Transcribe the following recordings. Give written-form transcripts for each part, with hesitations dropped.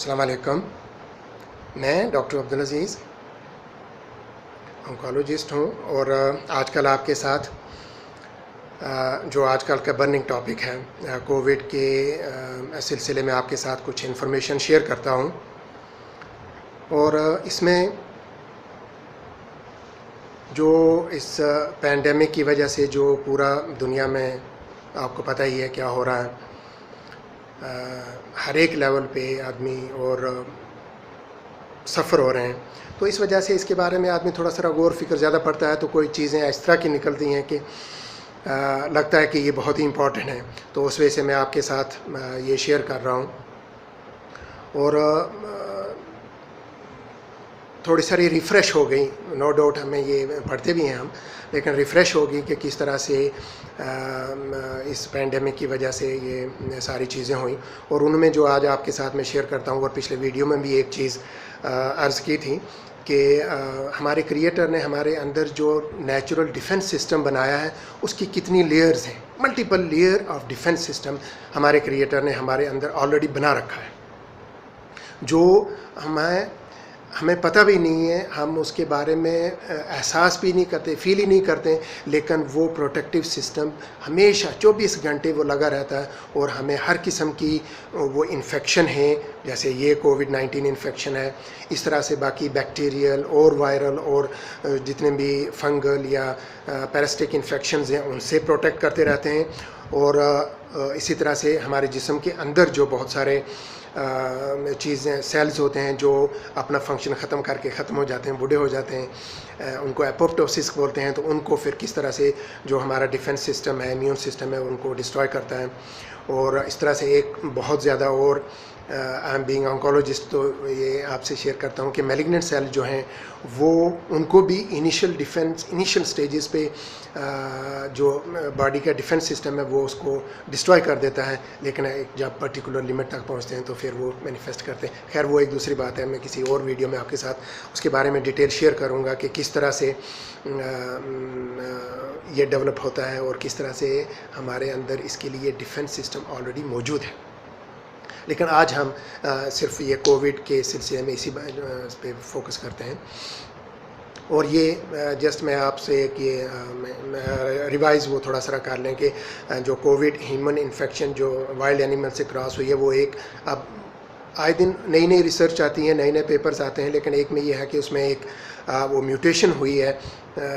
السلام علیکم. میں ڈاکٹر عبدالعزیز آنکالوجسٹ ہوں، اور آج کل آپ کے ساتھ جو آج کل کا برننگ ٹاپک ہے کووڈ کے سلسلے میں آپ کے ساتھ کچھ انفارمیشن شیئر کرتا ہوں. اور اس میں جو اس پینڈیمک کی وجہ سے جو پورا دنیا میں آپ کو پتہ ہی ہے کیا ہو رہا ہے، ہر ایک لیول پہ آدمی اور سفر ہو رہے ہیں، تو اس وجہ سے اس کے بارے میں آدمی تھوڑا سا غور فکر زیادہ پڑتا ہے، تو کوئی چیزیں اس طرح کی نکلتی ہیں کہ لگتا ہے کہ یہ بہت ہی امپورٹنٹ ہے، تو اس وجہ سے میں آپ کے ساتھ یہ شیئر کر رہا ہوں. اور تھوڑی ساری ریفریش ہو گئی، نو ڈاؤٹ ہمیں یہ پڑھتے بھی ہیں ہم، لیکن ریفریش ہوگی کہ کس طرح سے اس پینڈیمک کی وجہ سے یہ ساری چیزیں ہوئیں. اور ان میں جو آج آپ کے ساتھ میں شیئر کرتا ہوں، اور پچھلے ویڈیو میں بھی ایک چیز عرض کی تھی کہ ہمارے کریٹر نے ہمارے اندر جو نیچرل ڈیفنس سسٹم بنایا ہے اس کی کتنی لیئرز ہیں. Multiple layer of defence system ہمارے کریٹر نے ہمارے اندر آلریڈی بنا رکھا ہے، جو ہمیں پتہ بھی نہیں ہے، ہم اس کے بارے میں احساس بھی نہیں کرتے، فیل ہی نہیں کرتے، لیکن وہ پروٹیکٹیو سسٹم ہمیشہ 24 گھنٹے وہ لگا رہتا ہے، اور ہمیں ہر قسم کی وہ انفیکشن ہیں، جیسے یہ کووڈ-19 انفیکشن ہے، اس طرح سے باقی بیکٹیریل اور وائرل اور جتنے بھی فنگل یا پیراسٹک انفیکشنز ہیں ان سے پروٹیکٹ کرتے رہتے ہیں. اور اسی طرح سے ہمارے جسم کے اندر جو بہت سارے چیزیں سیلز ہوتے ہیں جو اپنا فنکشن ختم کر کے ختم ہو جاتے ہیں، بوڑھے ہو جاتے ہیں، ان کو اپوپٹوسس بولتے ہیں، تو ان کو پھر کس طرح سے جو ہمارا ڈیفنس سسٹم ہے، امیون سسٹم ہے، ان کو ڈسٹروائے کرتا ہے. اور اس طرح سے ایک بہت زیادہ، اور آئی ایم بینگ آنکالوجسٹ تو یہ آپ سے شیئر کرتا ہوں کہ میلیگننٹ سیل جو ہیں وہ ان کو بھی انیشل سٹیجز پہ جو باڈی کا ڈیفنس سسٹم ہے وہ اس کو ڈسٹروائے کر دیتا ہے، لیکن جب پرٹیکولر لمٹ تک پہنچتے ہیں تو پھر وہ مینیفیسٹ کرتے ہیں. خیر وہ ایک دوسری بات ہے، میں کسی اور ویڈیو میں آپ کے ساتھ اس کے بارے میں ڈیٹیل شیئر کروں گا کہ کس طرح سے یہ ڈیولپ ہوتا ہے اور کس طرح سے ہمارے اندر اس کے لیے ڈیفنس سسٹم آلریڈی موجود ہے. لیکن آج ہم صرف یہ کووڈ کے سلسلے میں اسی پہ فوکس کرتے ہیں. اور یہ جسٹ میں آپ سے ایک یہ ریوائز وہ تھوڑا سا کر لیں کہ جو کووڈ ہیومن انفیکشن جو وائلڈ اینیمل سے کراس ہوئی ہے، وہ ایک اب آئے دن نئی ریسرچ آتی ہیں، نئے پیپرز آتے ہیں، لیکن ایک میں یہ ہے کہ اس میں ایک وہ میوٹیشن ہوئی ہے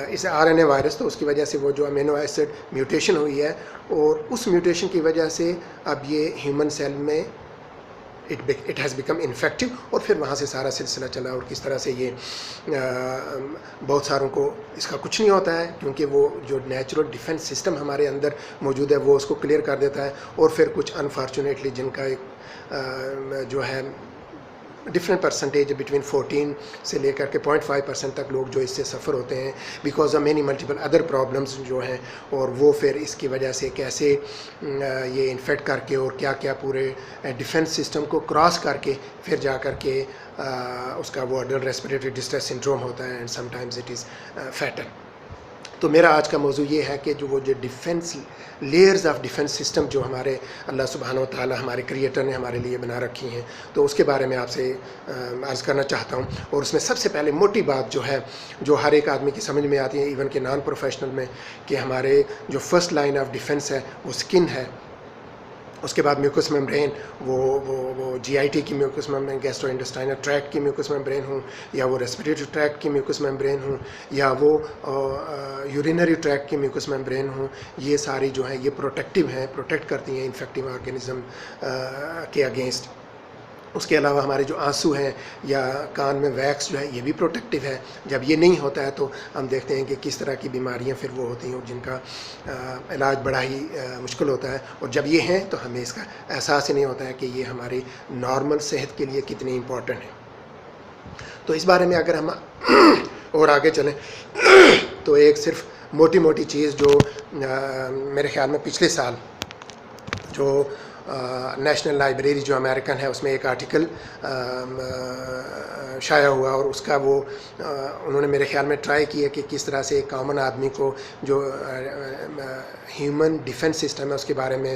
اس RNA وائرس، تو اس کی وجہ سے وہ جو امینو ایسڈ میوٹیشن ہوئی ہے، اور اس میوٹیشن کی وجہ سے اب یہ ہیومن سیل میں اٹ ہیز بیکم انفیکٹو، اور پھر وہاں سے سارا سلسلہ چلا. اور کس طرح سے یہ بہت ساروں کو اس کا کچھ نہیں ہوتا ہے، کیونکہ وہ جو نیچرل ڈیفنس سسٹم ہمارے اندر موجود ہے وہ اس کو کلیئر کر دیتا ہے. اور پھر کچھ انفارچونیٹلی جن کا ایک جو ہے ڈفرینٹ پرسنٹیج بٹوین 14 سے لے کر کے 0.5% تک لوگ جو اس سے سفر ہوتے ہیں because of many multiple other problems جو ہیں، اور وہ پھر اس کی وجہ سے کیسے یہ انفیکٹ کر کے اور کیا کیا پورے ڈیفنس سسٹم کو کراس کر کے پھر جا کر کے اس کا وہ اڈلٹ ریسپریٹری ڈسٹریس سنڈروم ہوتا ہے، and some times it is fatal. تو میرا آج کا موضوع یہ ہے کہ وہ جو defence layers of defence system جو ہمارے اللہ سبحانہ و تعالیٰ ہمارے کریٹر نے ہمارے لیے بنا رکھی ہیں، تو اس کے بارے میں آپ سے عرض کرنا چاہتا ہوں. اور اس میں سب سے پہلے موٹی بات جو ہے، جو ہر ایک آدمی کی سمجھ میں آتی ہے، ایون کہ نان پروفیشنل میں، کہ ہمارے جو فرسٹ لائن آف ڈیفنس ہے وہ سکن ہے. اس کے بعد میوکس میمبرین، وہ GIT کی mucus membrane, gastro intestinal tracked کی میوکس میمبرین ہوں، یا وہ ریسپریٹری ٹریکٹ کی میوکس میمبرین ہوں، یا وہ یورینری ٹریکٹ کی میوکس میمبرین ہوں. یہ ساری جو ہیں یہ پروٹیکٹیو ہیں، پروٹیکٹ کرتی ہیں انفیکٹیو آرگینزم کے اگینسٹ. اس کے علاوہ ہمارے جو آنسو ہیں یا کان میں ویکس جو ہے یہ بھی پروٹیکٹیو ہے. جب یہ نہیں ہوتا ہے تو ہم دیکھتے ہیں کہ کس طرح کی بیماریاں پھر وہ ہوتی ہیں جن کا علاج بڑا ہی مشکل ہوتا ہے. اور جب یہ ہیں تو ہمیں اس کا احساس ہی نہیں ہوتا ہے کہ یہ ہماری نارمل صحت کے لیے کتنی امپورٹنٹ ہے. تو اس بارے میں اگر ہم اور آگے چلیں تو ایک صرف موٹی چیز جو میرے خیال میں پچھلے سال جو نیشنل لائبریری جو امریکن ہے اس میں ایک آرٹیکل شائع ہوا، اور اس کا وہ انہوں نے میرے خیال میں ٹرائی کیا کہ کس طرح سے ایک کامن آدمی کو جو ہیومن ڈیفنس سسٹم ہے اس کے بارے میں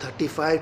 35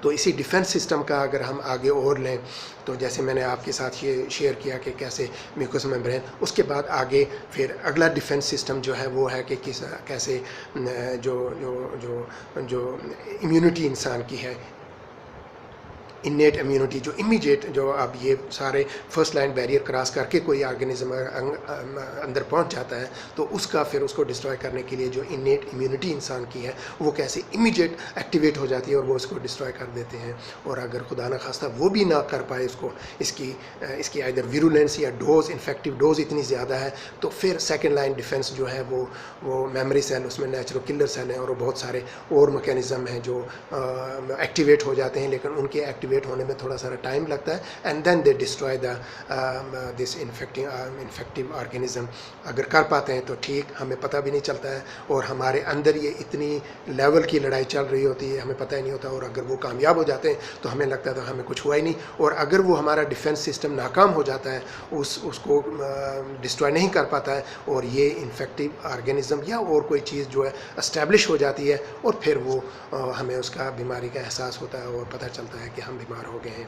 تو اسی ڈیفنس سسٹم کا اگر ہم آگے اور لیں تو جیسے میں نے آپ کے ساتھ یہ شیئر کیا کہ کیسے میوکس میمبرین، اس کے بعد آگے پھر اگلا ڈیفنس سسٹم جو ہے وہ ہے کہ کیسے جو امیونٹی انسان کی ہے، انیٹ امیونٹی جو امیجیٹ، جو اب یہ سارے فرسٹ لائن بیریئر کراس کر کے کوئی آرگنزم اندر پہنچ جاتا ہے تو اس کا پھر اس کو ڈسٹروائے کرنے کے لیے جو انیٹ امیونٹی انسان کی ہے وہ کیسے امیجیٹ ایکٹیویٹ ہو جاتی ہے اور وہ اس کو ڈسٹروائے کر دیتے ہیں، اور اگر خدا نخواستہ وہ بھی نہ کر پائے اس کی ادھر ویرولینس یا ڈوز، انفیکٹو ڈوز اتنی زیادہ ہے تو پھر سیکنڈ لائن ڈیفنس جو ہے وہ میموری سیل، اس میں نیچرل کلر سیل ہیں اور بہت سارے اور میکینزم ہیں جو ایکٹیویٹ ہو جاتے ہیں، لیکن ان کے ایکٹیویٹ ہونے میں تھوڑا سا ٹائم لگتا ہے، and then they destroy this infective organism. اگر کر پاتے ہیں تو ٹھیک، ہمیں پتہ بھی نہیں چلتا ہے، اور ہمارے اندر یہ اتنی لیول کی لڑائی چل رہی ہوتی ہے، ہمیں پتہ ہی نہیں ہوتا، اور اگر وہ کامیاب ہو جاتے ہیں تو ہمیں لگتا ہے تو ہمیں کچھ ہوا ہی نہیں، اور اگر وہ ہمارا ڈیفنس سسٹم ناکام ہو جاتا ہے، اس کو ڈسٹروائے نہیں کر پاتا ہے، اور یہ انفیکٹو آرگنزم یا اور کوئی چیز جو ہے اسٹیبلش ہو جاتی ہے، اور پھر وہ ہمیں اس کا بیماری کا احساس ہوتا ہے اور پتہ چلتا ہے کہ ہم بیمار ہو گئے ہیں،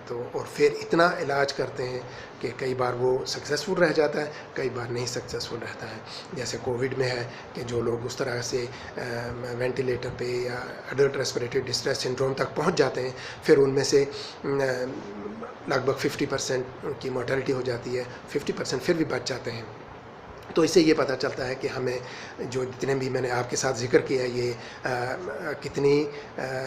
تو اور پھر اتنا علاج کرتے ہیں کہ کئی بار وہ سکسیزفل رہ جاتا ہے، کئی بار نہیں سکسیزفل رہتا ہے، جیسے کووڈ میں ہے کہ جو لوگ اس طرح سے وینٹیلیٹر پہ یا ایڈلٹ ریسپریٹری ڈسٹریس سنڈروم تک پہنچ جاتے ہیں، پھر ان میں سے لگ بھگ 50% کی مورٹیلٹی ہو جاتی ہے، 50% پھر بھی بچ جاتے ہیں۔ تو اس سے یہ پتہ چلتا ہے کہ ہمیں جو جتنے بھی میں نے آپ کے ساتھ ذکر کیا، یہ کتنی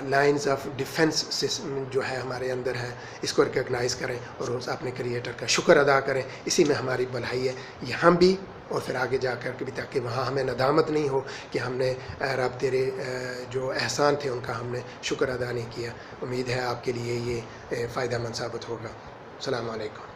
لائنز آف ڈیفنس جو ہے ہمارے اندر ہے، اس کو ریکگنائز کریں اور اس اپنے کریٹر کا شکر ادا کریں، اسی میں ہماری بھلائی ہے، یہاں بھی اور پھر آگے جا کر کے بھی، تاکہ وہاں ہمیں ندامت نہیں ہو کہ ہم نے رب تیرے جو احسان تھے ان کا ہم نے شکر ادا نہیں کیا۔ امید ہے آپ کے لیے یہ فائدہ مند ثابت ہوگا۔ السلام علیکم۔